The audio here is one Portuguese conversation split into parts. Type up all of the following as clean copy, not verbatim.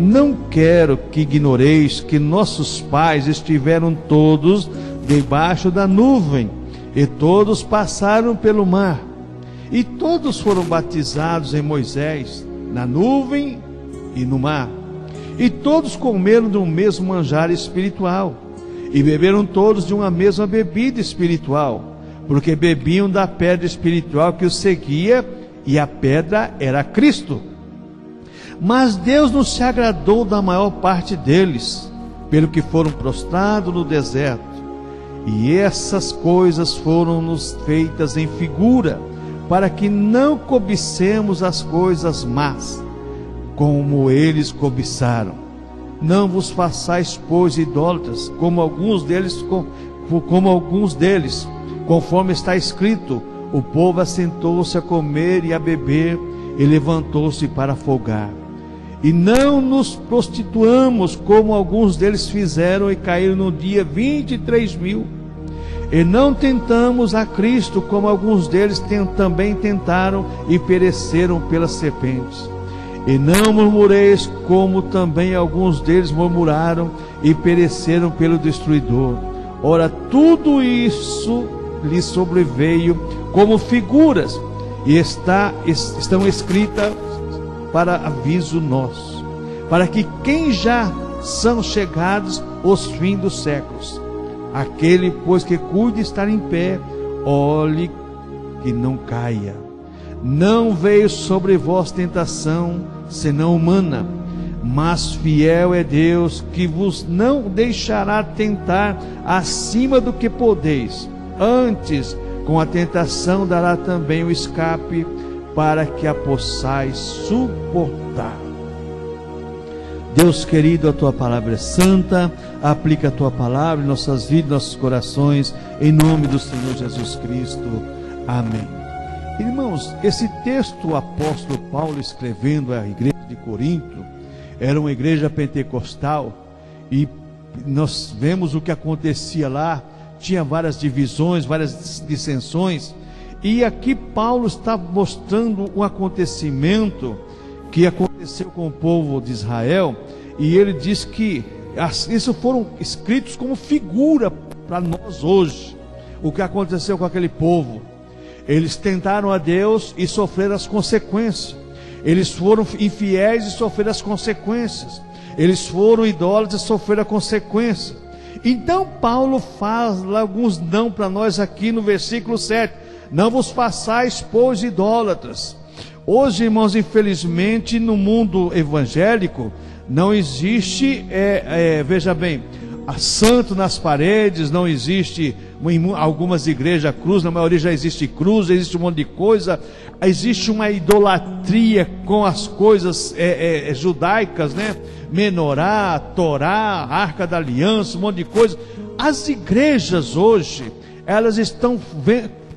não quero que ignoreis que nossos pais estiveram todos debaixo da nuvem, e todos passaram pelo mar, e todos foram batizados em Moisés, na nuvem e no mar, e todos comeram do mesmo manjar espiritual, e beberam todos de uma mesma bebida espiritual, porque bebiam da pedra espiritual que os seguia, e a pedra era Cristo. Mas Deus não se agradou da maior parte deles, pelo que foram prostrados no deserto. E essas coisas foram-nos feitas em figura, para que não cobicemos as coisas más, como eles cobiçaram. Não vos façais, pois, idólatras, como alguns deles, conforme está escrito: o povo assentou-se a comer e a beber, e levantou-se para folgar. E não nos prostituamos, como alguns deles fizeram, e caíram no dia 23.000. E não tentamos a Cristo, como alguns deles também tentaram, e pereceram pelas serpentes. E não murmureis, como também alguns deles murmuraram, e pereceram pelo destruidor. Ora, tudo isso lhes sobreveio como figuras, e estão escritas para aviso nosso, para que quem já são chegados os fins dos séculos, aquele, pois, que cuide estar em pé, olhe que não caia. Não veio sobre vós tentação, senão humana, mas fiel é Deus, que vos não deixará tentar acima do que podeis. Antes, com a tentação dará também o escape, para que a possais suportar. Deus querido, a tua palavra é santa, aplica a tua palavra em nossas vidas, nossos corações, em nome do Senhor Jesus Cristo. Amém. Irmãos, esse texto o apóstolo Paulo escrevendo à igreja de Corinto, era uma igreja pentecostal, e nós vemos o que acontecia lá. Tinha várias divisões, várias dissensões, e aqui Paulo está mostrando um acontecimento que aconteceu com o povo de Israel, e ele diz que isso foram escritos como figura para nós hoje. O que aconteceu com aquele povo? Eles tentaram a Deus e sofreram as consequências. Eles foram infiéis e sofreram as consequências. Eles foram idólatras e sofreram a consequência. Então Paulo fala alguns não para nós aqui no versículo 7. Não vos façais, pois, idólatras. Hoje, irmãos, infelizmente, no mundo evangélico, não existe, veja bem, santo nas paredes, não existe, em algumas igrejas, cruz, na maioria já existe cruz, existe um monte de coisa, existe uma idolatria com as coisas judaicas, né? Menorá, Torá, Arca da Aliança, um monte de coisa. As igrejas hoje, elas estão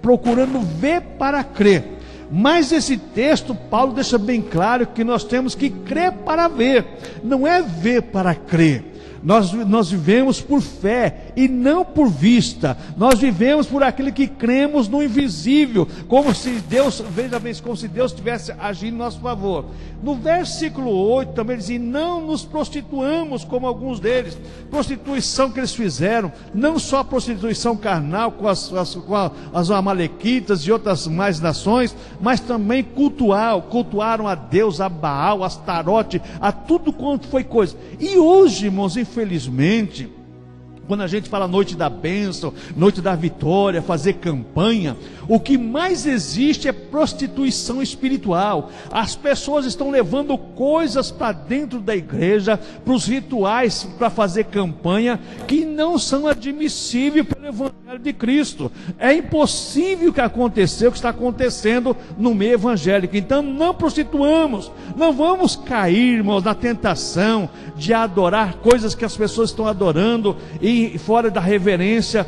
procurando ver para crer. Mas esse texto, Paulo deixa bem claro que nós temos que crer para ver, não é ver para crer. Nós vivemos por fé e não por vista. Nós vivemos por aquilo que cremos no invisível, como se Deus, veja bem, como se Deus estivesse agindo em nosso favor. No versículo 8 também diz: não nos prostituamos como alguns deles. Prostituição que eles fizeram, não só a prostituição carnal com as amalequitas e outras mais nações, mas também cultuaram a Deus, a Baal, a Astarote, a tudo quanto foi coisa. E hoje, irmãos, infelizmente, quando a gente fala noite da bênção, noite da vitória, fazer campanha, o que mais existe é prostituição espiritual. As pessoas estão levando coisas para dentro da igreja, para os rituais, para fazer campanha, que não são admissíveis pelo Evangelho de Cristo. É impossível o que aconteceu, o que está acontecendo no meio evangélico. Então não prostituamos, não vamos cair, irmãos, na tentação de adorar coisas que as pessoas estão adorando, e fora da reverência,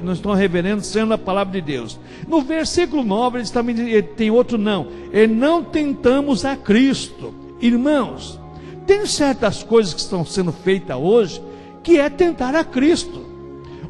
não estão reverenciando a palavra de Deus. No versículo 9, eles também tem outro não: e não tentamos a Cristo. Irmãos, tem certas coisas que estão sendo feitas hoje, que é tentar a Cristo.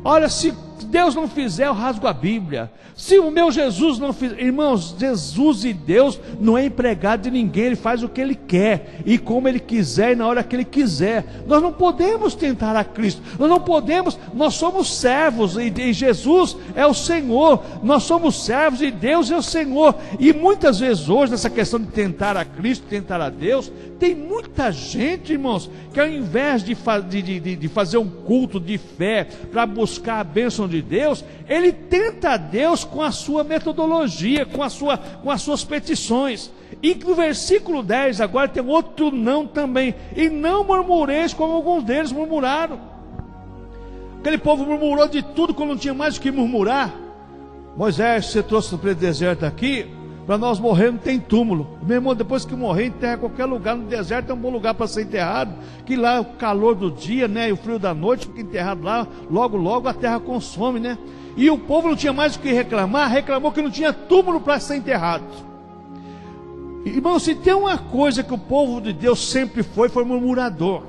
Olha, se Se Deus não fizer, eu rasgo a Bíblia. Se o meu Jesus não fizer... Irmãos, Jesus e Deus não é empregado de ninguém. Ele faz o que Ele quer, e como Ele quiser, e na hora que Ele quiser. Nós não podemos tentar a Cristo. Nós não podemos... Nós somos servos, e Jesus é o Senhor. Nós somos servos, e Deus é o Senhor. E muitas vezes hoje, nessa questão de tentar a Cristo, tentar a Deus, tem muita gente, irmãos, que ao invés de fazer um culto de fé para buscar a bênção de Deus, ele tenta a Deus com a sua metodologia, com as suas petições. E no versículo 10 agora tem outro não também: e não murmureis como alguns deles murmuraram. Aquele povo murmurou de tudo quando não tinha mais o que murmurar. Moisés, você trouxe para o deserto aqui, para nós morrer não tem túmulo. Meu irmão, depois que morrer, enterra em qualquer lugar. No deserto é um bom lugar para ser enterrado, que lá é o calor do dia, né, e o frio da noite, fica enterrado lá, logo a terra consome, né? E o povo não tinha mais o que reclamar, reclamou que não tinha túmulo para ser enterrado. Irmão, se tem uma coisa que o povo de Deus sempre foi murmurador.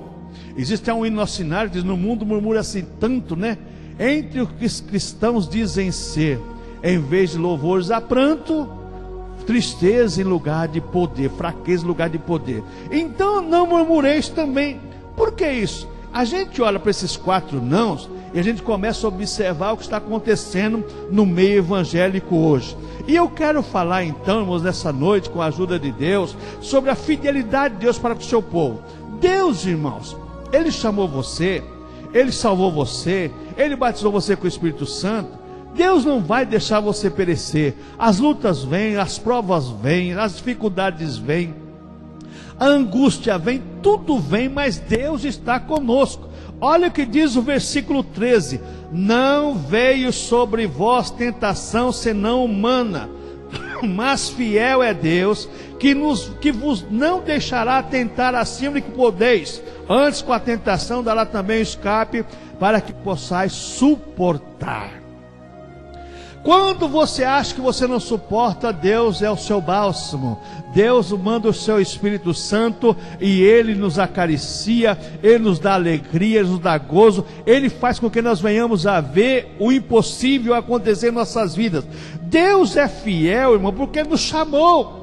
Existe um hino no cenário que diz: no mundo murmura-se tanto, né? Entre os que cristãos dizem ser, em vez de louvores há pranto, tristeza em lugar de poder, fraqueza em lugar de poder. Então não murmureis também. Por que isso? A gente olha para esses 4 nãos e a gente começa a observar o que está acontecendo no meio evangélico hoje. E eu quero falar então, irmãos, nessa noite, com a ajuda de Deus, sobre a fidelidade de Deus para com o seu povo. Deus, irmãos, Ele chamou você, Ele salvou você, Ele batizou você com o Espírito Santo. Deus não vai deixar você perecer. As lutas vêm, as provas vêm, as dificuldades vêm, a angústia vem, tudo vem, mas Deus está conosco. Olha o que diz o versículo 13: não veio sobre vós tentação senão humana, mas fiel é Deus, que vos não deixará tentar acima de que podeis, antes com a tentação dará também o escape, para que possais suportar. Quando você acha que você não suporta, Deus é o seu bálsamo. Deus manda o seu Espírito Santo e Ele nos acaricia, Ele nos dá alegria, Ele nos dá gozo, Ele faz com que nós venhamos a ver o impossível acontecer em nossas vidas. Deus é fiel, irmão, porque Ele nos chamou.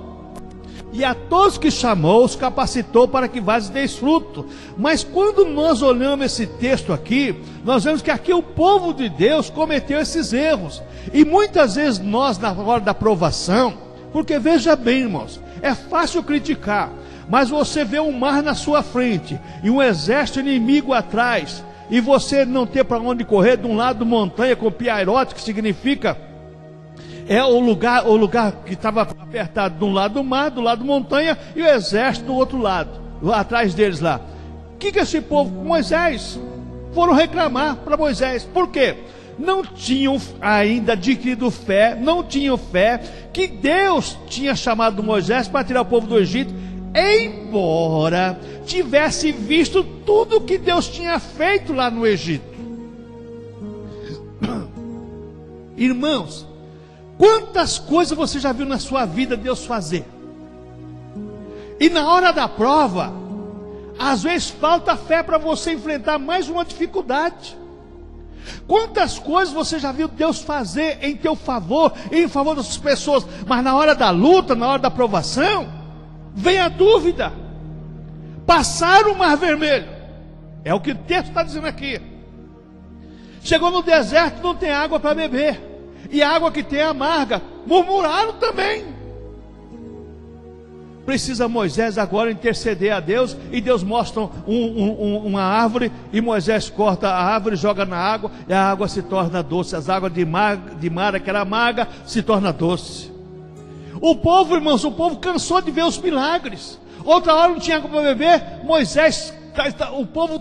E a todos que chamou, os capacitou para que vades deis fruto. Mas quando nós olhamos esse texto aqui, nós vemos que aqui o povo de Deus cometeu esses erros. E muitas vezes nós, na hora da provação, porque veja bem, irmãos, é fácil criticar, mas você vê um mar na sua frente e um exército inimigo atrás, e você não ter para onde correr, de um lado montanha com piairote, que significa é o lugar que estava apertado de um lado do mar, do lado montanha, e o exército do outro lado, atrás deles lá. O que esse povo, Moisés, foram reclamar para Moisés? Por quê? Não tinham ainda adquirido fé, não tinham fé que Deus tinha chamado Moisés para tirar o povo do Egito, embora tivesse visto tudo que Deus tinha feito lá no Egito. Irmãos, quantas coisas você já viu na sua vida Deus fazer? E na hora da prova, às vezes falta fé para você enfrentar mais uma dificuldade. Quantas coisas você já viu Deus fazer em teu favor e em favor das pessoas, mas na hora da luta, na hora da provação, vem a dúvida. Passar o mar vermelho, é o que o texto está dizendo aqui. Chegou no deserto, não tem água para beber, e a água que tem é amarga. Murmuraram também. Precisa Moisés agora interceder a Deus, e Deus mostra uma árvore, e Moisés corta a árvore, joga na água, e a água se torna doce. As águas de Mara, que era amarga, se torna doce. O povo, irmãos, o povo cansou de ver os milagres. Outra hora não tinha água para beber. Moisés, o povo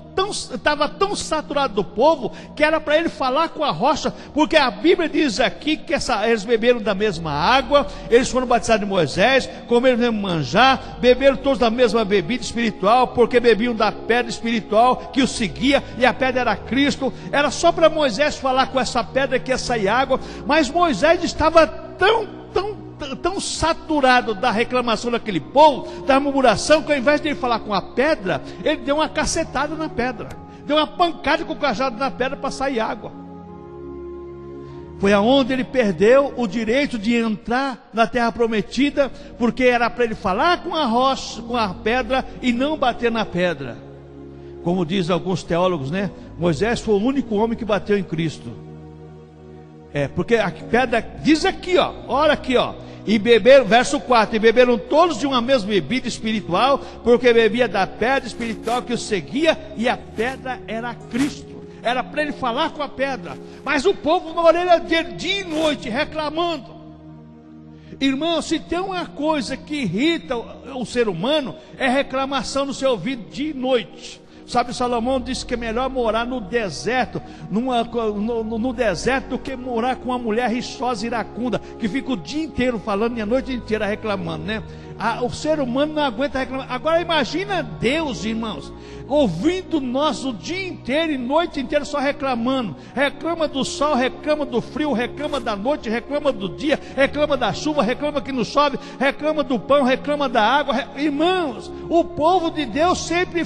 estava tão saturado do povo, que era para ele falar com a rocha, porque a Bíblia diz aqui que eles beberam da mesma água, eles foram batizados de Moisés, comeram o mesmo manjar, beberam todos da mesma bebida espiritual, porque bebiam da pedra espiritual que os seguia, e a pedra era Cristo. Era só para Moisés falar com essa pedra que ia sair água, mas Moisés estava tão saturado da reclamação daquele povo, da murmuração, que ao invés de ele falar com a pedra, ele deu uma cacetada na pedra, deu uma pancada com o cajado na pedra para sair água. Foi aonde ele perdeu o direito de entrar na terra prometida, porque era para ele falar com a rocha, com a pedra, e não bater na pedra. Como diz alguns teólogos, né? Moisés foi o único homem que bateu em Cristo. Porque a pedra diz aqui, ó, olha aqui, ó. E beberam, verso 4, e beberam todos de uma mesma bebida espiritual, porque bebia da pedra espiritual que os seguia, e a pedra era Cristo. Era para ele falar com a pedra, mas o povo na orelha dele, dia e noite, reclamando. Irmão, se tem uma coisa que irrita o ser humano, é reclamação no seu ouvido dia e noite. Sabe, Salomão disse que é melhor morar no deserto, no deserto, do que morar com uma mulher rixosa e iracunda, que fica o dia inteiro falando e a noite inteira reclamando, né? O ser humano não aguenta reclamar. Agora imagina Deus, irmãos, ouvindo nós o dia inteiro e noite inteira só reclamando. Reclama do sol, reclama do frio, reclama da noite, reclama do dia, reclama da chuva, reclama que não chove, reclama do pão, reclama da água. Irmãos, o povo de Deus sempre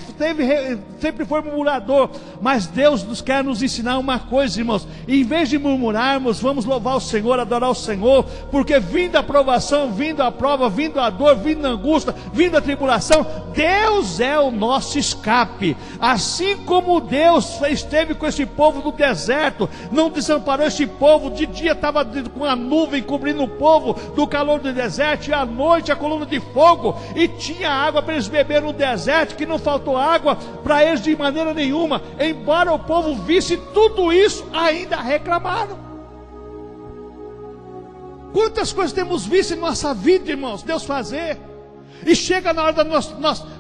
foi murmurador, mas Deus quer nos ensinar uma coisa, irmãos. Em vez de murmurarmos, vamos louvar o Senhor, adorar o Senhor, porque vindo a provação, vindo a prova, vindo a dor, vindo a angústia, vindo a tribulação, Deus é o nosso escape. Assim como Deus esteve com esse povo no deserto, não desamparou esse povo. De dia estava com a nuvem cobrindo o povo do calor do deserto, e à noite a coluna de fogo, e tinha água para eles beber no deserto, que não faltou água para eles de maneira nenhuma. Embora o povo visse tudo isso, ainda reclamaram. Quantas coisas temos visto em nossa vida, irmãos, Deus fazer, e chega na hora de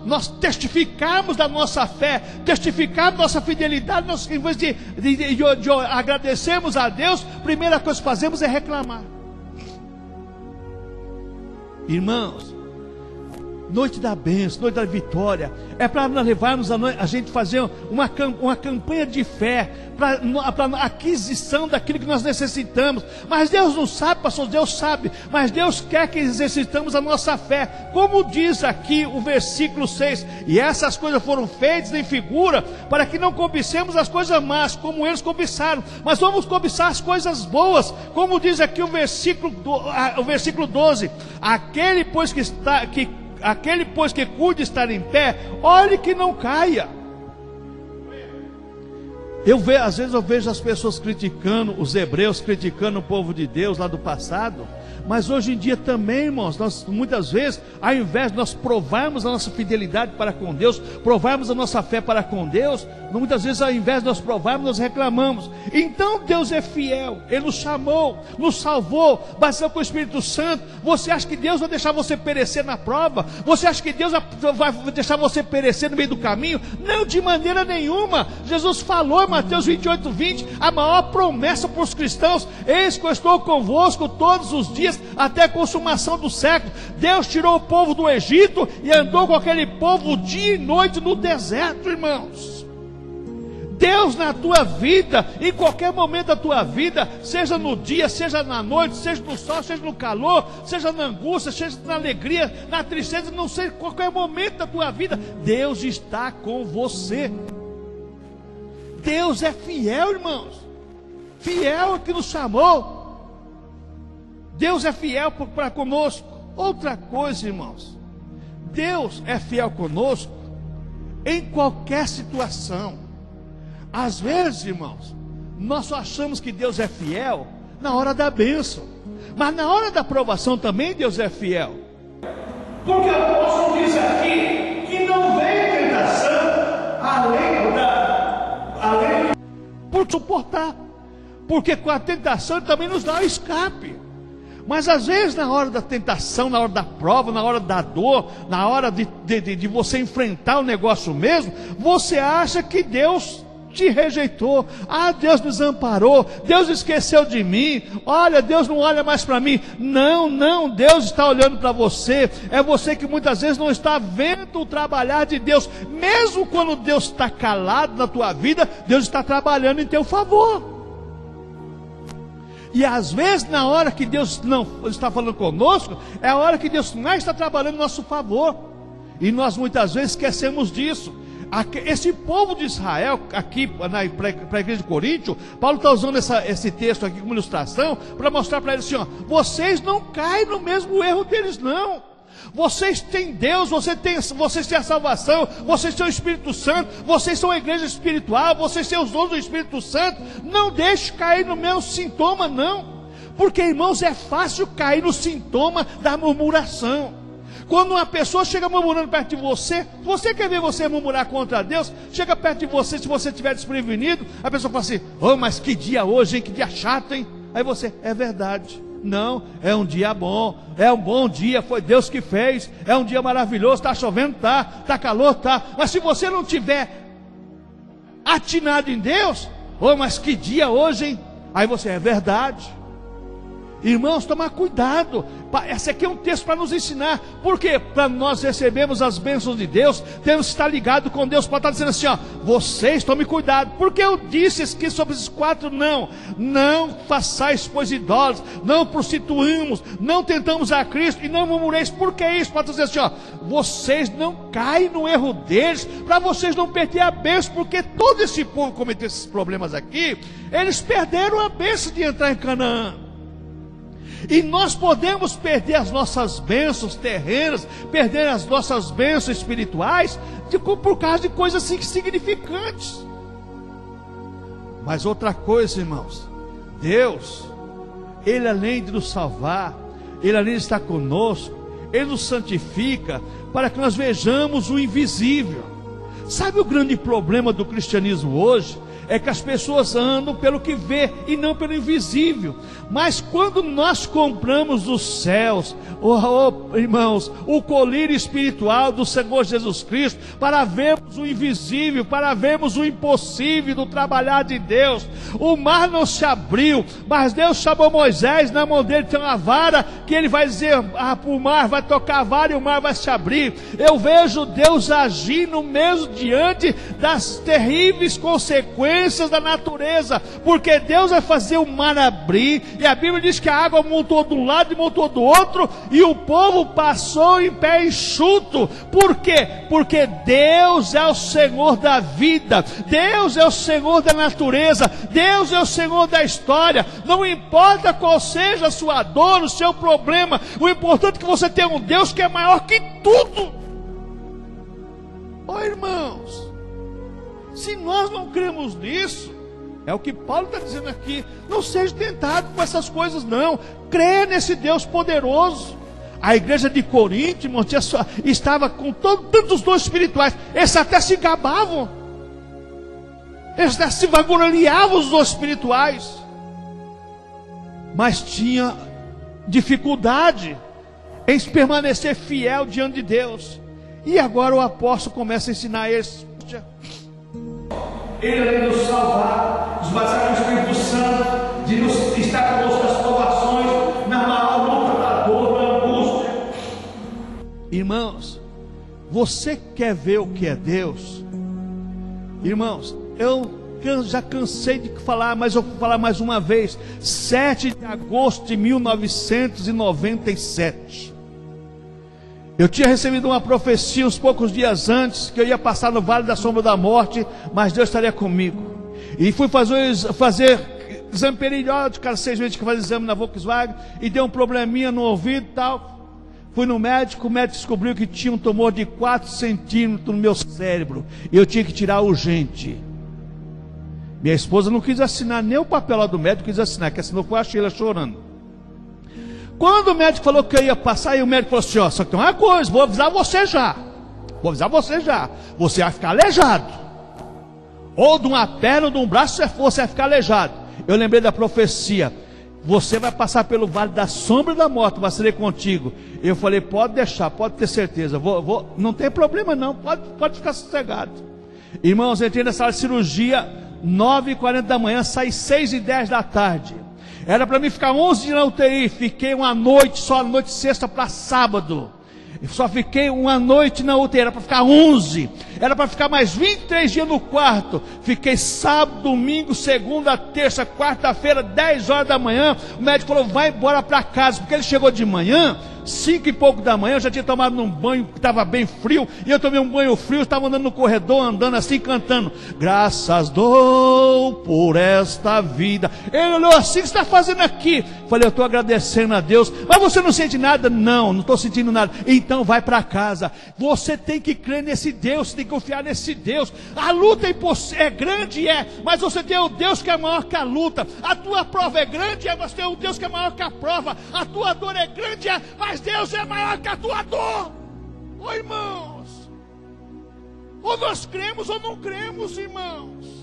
nós testificarmos da nossa fé, testificarmos da nossa fidelidade, em vez de agradecermos a Deus, a primeira coisa que fazemos é reclamar. Irmãos, noite da bênção, noite da vitória, é para nós levarmos a gente fazer uma campanha de fé, para a aquisição daquilo que nós necessitamos. Mas Deus não sabe, pastor, Deus sabe, mas Deus quer que exercitamos a nossa fé, como diz aqui o versículo 6, e essas coisas foram feitas em figura, para que não cobicemos as coisas más, como eles cobiçaram, mas vamos cobiçar as coisas boas, como diz aqui o versículo 12, aquele pois que cuide estar em pé, olhe que não caia. Às vezes eu vejo as pessoas criticando, os hebreus criticando o povo de Deus lá do passado, mas hoje em dia também, irmãos, nós muitas vezes, ao invés de nós provarmos a nossa fidelidade para com Deus, provarmos a nossa fé para com Deus, muitas vezes ao invés de nós provarmos, nós reclamamos. Então Deus é fiel, Ele nos chamou, nos salvou, batizou com o Espírito Santo. Você acha que Deus vai deixar você perecer na prova? Você acha que Deus vai deixar você perecer no meio do caminho? Não, de maneira nenhuma. Jesus falou em Mateus 28:20, a maior promessa para os cristãos: eis que eu estou convosco todos os dias, até a consumação do século. Deus tirou o povo do Egito e andou com aquele povo dia e noite no deserto, irmãos. Deus na tua vida, em qualquer momento da tua vida, seja no dia, seja na noite, seja no sol, seja no calor, seja na angústia, seja na alegria, na tristeza, não sei, qualquer momento da tua vida, Deus está com você. Deus é fiel, irmãos, fiel que nos chamou. Deus é fiel para conosco. Outra coisa, irmãos, Deus é fiel conosco em qualquer situação. Às vezes, irmãos, nós só achamos que Deus é fiel na hora da bênção, mas na hora da provação também Deus é fiel. Porque o apóstolo diz aqui que não vem tentação além por suportar, porque com a tentação Ele também nos dá o escape. Mas às vezes na hora da tentação, na hora da prova, na hora da dor, na hora de você enfrentar o negócio mesmo, você acha que Deus te rejeitou, Deus me desamparou, Deus esqueceu de mim, olha, Deus não olha mais para mim. Não, Deus está olhando para você. É você que muitas vezes não está vendo o trabalhar de Deus. Mesmo quando Deus está calado na tua vida, Deus está trabalhando em teu favor. E às vezes na hora que Deus não está falando conosco, é a hora que Deus não está trabalhando em nosso favor, e nós muitas vezes esquecemos disso. Esse povo de Israel, aqui para a igreja de Coríntio, Paulo está usando esse texto aqui como ilustração, para mostrar para eles assim, ó, vocês não caem no mesmo erro deles não. Vocês têm Deus, vocês têm a salvação, vocês têm o Espírito Santo, vocês são a igreja espiritual, vocês têm os dons do Espírito Santo. Não deixe cair no mesmo sintoma não, porque irmãos, é fácil cair no sintoma da murmuração. Quando uma pessoa chega murmurando perto de você, se você quer ver você murmurar contra Deus, chega perto de você, se você estiver desprevenido, a pessoa fala assim, oh, mas que dia hoje, hein? Que dia chato, hein? Aí você, é verdade. Não, é um dia bom, é um bom dia, foi Deus que fez, é um dia maravilhoso, está chovendo, está calor, mas se você não tiver atinado em Deus, oh, mas que dia hoje, hein? Aí você, é verdade. Irmãos, tomar cuidado. Esse aqui é um texto para nos ensinar. Por quê? Para nós recebermos as bênçãos de Deus, temos que estar ligados com Deus. Pode estar dizendo assim, ó, vocês tomem cuidado, porque eu disse aqui sobre esses 4 não façais pois idólatras, não prostituímos, não tentamos a Cristo e não murmureis. Por que isso? Pode dizer assim, ó, vocês não caem no erro deles, para vocês não perderem a bênção, porque todo esse povo cometeu esses problemas aqui, eles perderam a bênção de entrar em Canaã. E nós podemos perder as nossas bênçãos terrenas, perder as nossas bênçãos espirituais, por causa de coisas insignificantes. Mas outra coisa, irmãos, Deus, Ele além de nos salvar, Ele além de estar conosco, Ele nos santifica, para que nós vejamos o invisível. Sabe o grande problema do cristianismo hoje? É que as pessoas andam pelo que vê e não pelo invisível. Mas quando nós compramos os céus, irmãos, o colírio espiritual do Senhor Jesus Cristo, para vermos o invisível, para vermos o impossível do trabalhar de Deus, o mar não se abriu, mas Deus chamou Moisés, na mão dele tem uma vara, que ele vai dizer, o mar vai tocar a vara e o mar vai se abrir. Eu vejo Deus agindo mesmo diante das terríveis consequências da natureza, porque Deus vai fazer o mar abrir, e a Bíblia diz que a água montou de um lado e montou do outro, e o povo passou em pé enxuto. Por quê? Porque Deus é o Senhor da vida, Deus é o Senhor da natureza, Deus é o Senhor da história. Não importa qual seja a sua dor, o seu problema, o importante é que você tenha um Deus que é maior que tudo. Irmãos, se nós não cremos nisso, é o que Paulo está dizendo aqui, não seja tentado com essas coisas não, crê nesse Deus poderoso. A igreja de Corinto, irmãos, estava com tantos dons espirituais, eles até se gabavam, eles até se vangloriavam os dons espirituais, mas tinha dificuldade em permanecer fiel diante de Deus. E agora o apóstolo começa a ensinar eles, Ele além de nos salvar, nos batizar com o Espírito Santo, de nos estar conosco nas provações, na maior luta da dor, da angústia. Irmãos, você quer ver o que é Deus? Irmãos, eu já cansei de falar, mas eu vou falar mais uma vez. 7 de agosto de 1997, eu tinha recebido uma profecia uns poucos dias antes, que eu ia passar no Vale da Sombra da Morte, mas Deus estaria comigo. E fui fazer exame periódico, cada 6 meses que fazer exame na Volkswagen, e deu um probleminha no ouvido e tal. Fui no médico, o médico descobriu que tinha um tumor de 4 centímetros no meu cérebro, e eu tinha que tirar urgente. Minha esposa não quis assinar nem o papel lá do médico, quis assinar, que assinou foi a Sheila chorando. Quando o médico falou que eu ia passar, aí o médico falou assim, ó, só que tem uma coisa, vou avisar você já, você vai ficar aleijado, ou de uma perna ou de um braço, você vai ficar aleijado. Eu lembrei da profecia, você vai passar pelo vale da sombra da morte, vai ser contigo. Eu falei, pode deixar, pode ter certeza, não tem problema não, pode ficar sossegado. Irmãos, eu entrei na sala de cirurgia 9h40 da manhã, saí 6h10 da tarde. Era para mim ficar 11 dias na UTI, fiquei uma noite, só a noite sexta para sábado. Eu só fiquei uma noite na UTI, era para ficar 11. Era para ficar mais 23 dias no quarto. Fiquei sábado, domingo, segunda, terça, quarta-feira, 10 horas da manhã. O médico falou, vai embora para casa, porque ele chegou de manhã. 5 e pouco da manhã, eu já tinha tomado um banho que estava bem frio, e eu tomei um banho frio, estava andando no corredor, andando assim, cantando, graças dou por esta vida. Ele olhou assim, o que você está fazendo aqui? Falei, eu estou agradecendo a Deus. Mas você não sente nada? Não estou sentindo nada. Então vai para casa. Você tem que crer nesse Deus, você tem que confiar nesse Deus. A luta é grande, mas você tem o Deus que é maior que a luta. A tua prova é grande, mas tem o Deus que é maior que a prova. A tua dor é grande, mas Deus é maior que a tua dor. Ô irmãos, ou nós cremos ou não cremos, irmãos.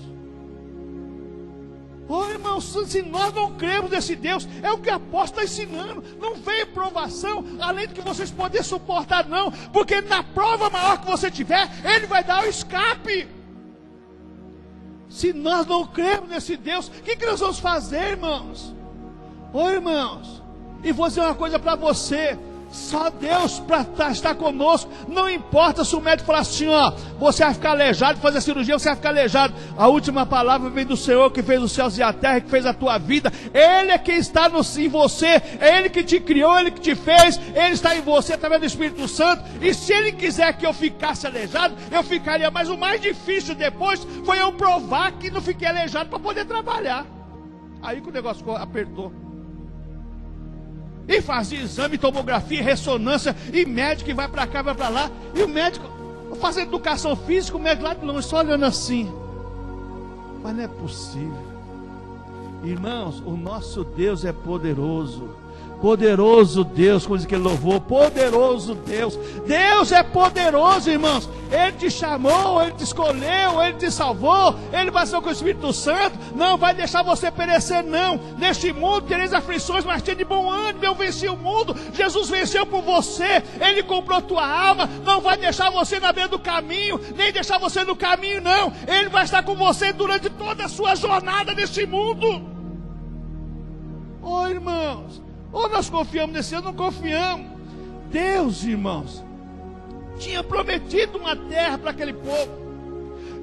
Ô irmãos, se nós não cremos nesse Deus, é o que o apóstolo está ensinando. Não veio provação além do que vocês podem suportar, não. Porque na prova maior que você tiver, Ele vai dar o escape. Se nós não cremos nesse Deus, o que nós vamos fazer, irmãos? Ô irmãos, e vou dizer uma coisa para você. Só Deus para estar conosco. Não importa se o médico falar assim, ó, você vai ficar aleijado, fazer cirurgia, você vai ficar aleijado. A última palavra vem do Senhor, que fez os céus e a terra, que fez a tua vida. Ele é quem está em você. É Ele que te criou, Ele que te fez. Ele está em você através do Espírito Santo. E se Ele quiser que eu ficasse aleijado, eu ficaria. Mas o mais difícil depois foi eu provar que não fiquei aleijado para poder trabalhar. Aí que o negócio apertou. E fazia exame, tomografia, ressonância, e médico que vai para cá, vai para lá. E o médico faz educação física, o médico lá de longe, só olhando assim. Mas não é possível. Irmãos, o nosso Deus é poderoso. Poderoso Deus, coisa que Ele louvou. Poderoso Deus. Deus é poderoso, irmãos. Ele te chamou, Ele te escolheu, Ele te salvou. Ele bateu com o Espírito Santo. Não vai deixar você perecer, não. Neste mundo tereis aflições, mas tenha de bom ânimo. Eu venci o mundo. Jesus venceu por você. Ele comprou tua alma. Não vai deixar você na beira do caminho, nem deixar você no caminho, não. Ele vai estar com você durante toda a sua jornada neste mundo. Oh, irmãos, ou nós confiamos nesse Deus, ou não confiamos. Deus, irmãos, tinha prometido uma terra para aquele povo.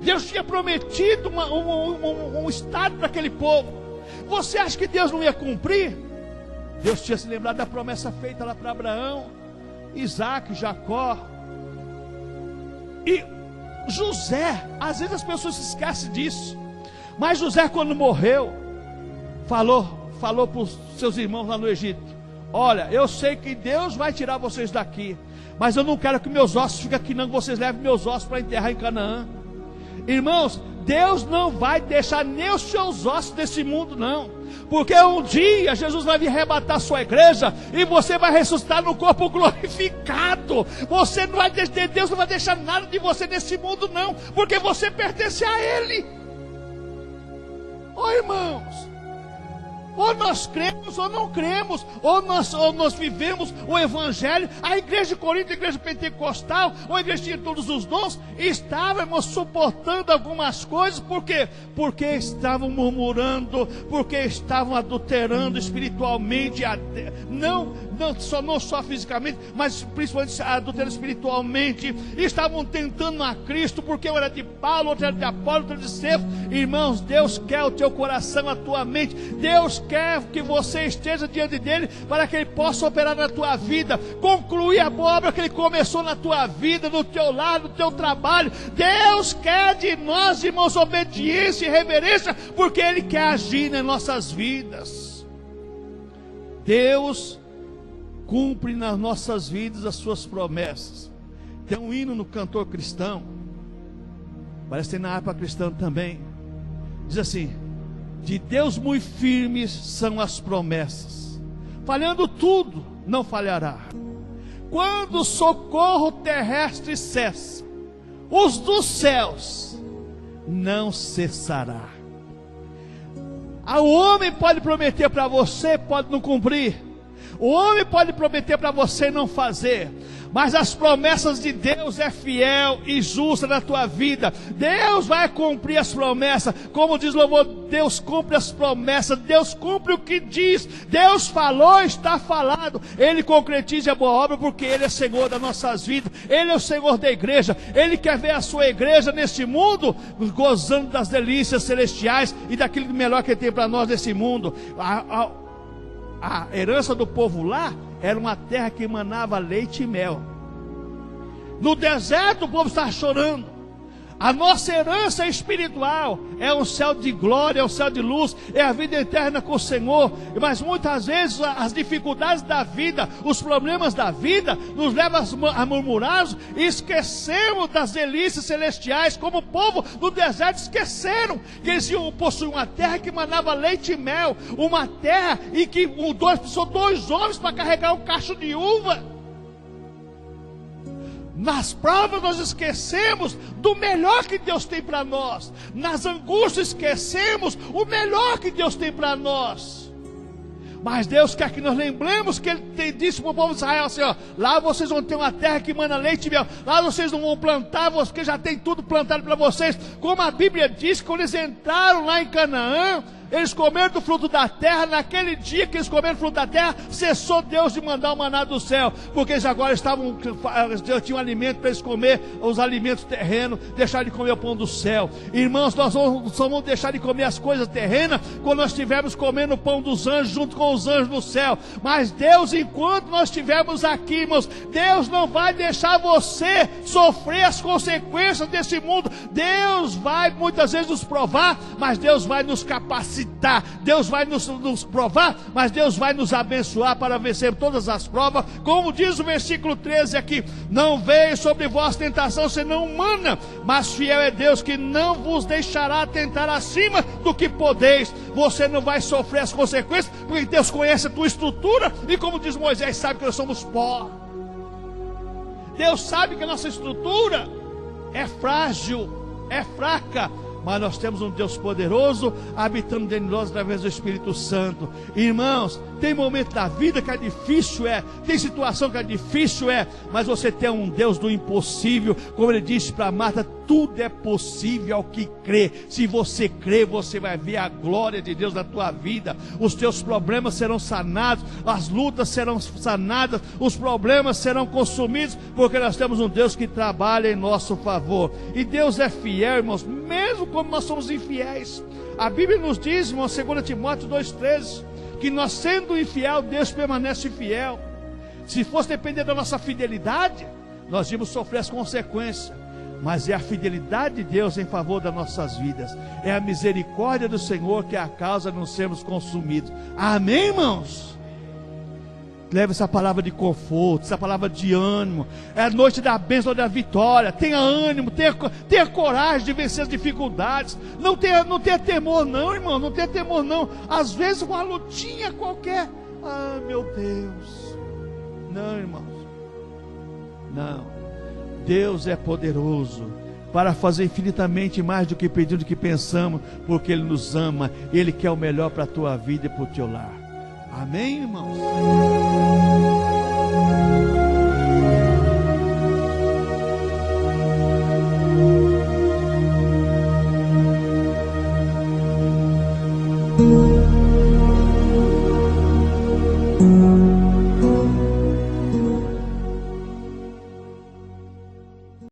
Deus tinha prometido um estado para aquele povo. Você acha que Deus não ia cumprir? Deus tinha se lembrado da promessa feita lá para Abraão, Isaac, Jacó e José. Às vezes as pessoas se esquecem disso. Mas José, quando morreu, falou para os seus irmãos lá no Egito: olha, eu sei que Deus vai tirar vocês daqui, mas eu não quero que meus ossos fiquem aqui não, que vocês levem meus ossos para enterrar em Canaã. Irmãos, Deus não vai deixar nem os seus ossos desse mundo, não. Porque um dia Jesus vai vir arrebatar a sua igreja e você vai ressuscitar no corpo glorificado. Você não vai deixar, Deus não vai deixar nada de você nesse mundo, não, porque você pertence a Ele. Oh, irmãos, ou nós cremos ou não cremos, ou nós vivemos o Evangelho. A igreja de Corinto, a igreja pentecostal, ou a igreja tinha todos os dons, estávamos suportando algumas coisas. Por quê? Porque estavam murmurando, porque estavam adulterando espiritualmente, não só fisicamente, mas principalmente adulterando espiritualmente. Estavam tentando a Cristo, porque eu era de Paulo, outro era de Apolo, outro era de Cefo. Irmãos, Deus quer o teu coração, a tua mente. Deus quer que você esteja diante dele, para que ele possa operar na tua vida, concluir a boa obra que ele começou na tua vida, no teu lar, no teu trabalho. Deus quer de nós, irmãos, obediência e reverência, porque ele quer agir nas nossas vidas. Deus cumpre nas nossas vidas as suas promessas. Tem um hino no cantor cristão, parece que tem na harpa cristã também, diz assim: de Deus muito firmes são as promessas, falhando tudo, não falhará. Quando o socorro terrestre cessa, os dos céus não cessará. O homem pode prometer para você, pode não cumprir. O homem pode prometer para você não fazer, mas as promessas de Deus é fiel e justa na tua vida. Deus vai cumprir as promessas. Como diz o louvor, Deus cumpre as promessas. Deus cumpre o que diz. Deus falou, está falado. Ele concretiza a boa obra, porque Ele é Senhor das nossas vidas. Ele é o Senhor da igreja. Ele quer ver a sua igreja neste mundo gozando das delícias celestiais e daquilo melhor que Ele tem para nós nesse mundo. A herança do povo lá era uma terra que emanava leite e mel. No deserto o povo estava chorando. A nossa herança espiritual é um céu de glória, é um céu de luz, é a vida eterna com o Senhor. Mas muitas vezes as dificuldades da vida, os problemas da vida, nos levam a murmurarmos e esquecemos das delícias celestiais, como o povo do deserto esqueceram que eles iam possuir uma terra que manava leite e mel, uma terra em que precisou 2 homens para carregar um cacho de uva. Nas provas nós esquecemos do melhor que Deus tem para nós. Nas angústias esquecemos o melhor que Deus tem para nós. Mas Deus quer que nós lembremos que Ele disse para o povo de Israel assim, ó, lá vocês vão ter uma terra que mana leite e mel. Lá vocês não vão plantar, porque já tem tudo plantado para vocês. Como a Bíblia diz, quando eles entraram lá em Canaã, eles comeram do fruto da terra. Naquele dia que eles comeram do fruto da terra, cessou Deus de mandar o maná do céu, porque eles agora Deus tinha um alimento para eles comer, os alimentos terrenos, deixar de comer o pão do céu. Irmãos, nós só vamos deixar de comer as coisas terrenas quando nós estivermos comendo o pão dos anjos junto com os anjos no céu. Mas Deus, enquanto nós estivermos aqui, irmãos, Deus não vai deixar você sofrer as consequências desse mundo. Deus vai muitas vezes nos provar, mas Deus vai nos capacitar. Deus vai nos provar, mas Deus vai nos abençoar para vencer todas as provas. Como diz o versículo 13 aqui: não veio sobre vós tentação senão humana, mas fiel é Deus que não vos deixará tentar acima do que podeis. Você não vai sofrer as consequências, porque Deus conhece a tua estrutura, e como diz Moisés, sabe que nós somos pó. Deus sabe que a nossa estrutura é frágil, é fraca, mas nós temos um Deus poderoso habitando dentro de nós através do Espírito Santo. Irmãos, tem momento da vida que é difícil, tem situação que é difícil, mas você tem um Deus do impossível. Como ele disse para Marta, tudo é possível ao que crê. Se você crê, você vai ver a glória de Deus na tua vida. Os teus problemas serão sanados, as lutas serão sanadas, os problemas serão consumidos, porque nós temos um Deus que trabalha em nosso favor. E Deus é fiel, irmãos, mesmo quando nós somos infiéis. A Bíblia nos diz, irmão, 2 Timóteo 2,13, que nós sendo infiel, Deus permanece fiel. Se fosse depender da nossa fidelidade, nós íamos sofrer as consequências. Mas é a fidelidade de Deus em favor das nossas vidas, é a misericórdia do Senhor que é a causa de não sermos consumidos. Amém, irmãos? Leve essa palavra de conforto, essa palavra de ânimo. É a noite da bênção e da vitória. Tenha ânimo, tenha coragem de vencer as dificuldades. Não tenha temor não, irmão, não tenha temor não. Às vezes uma lutinha qualquer, ah, meu Deus. Não, irmãos, não. Deus é poderoso para fazer infinitamente mais do que pedimos, do que pensamos, porque Ele nos ama. Ele quer o melhor para a tua vida e para o teu lar. Amém, irmãos?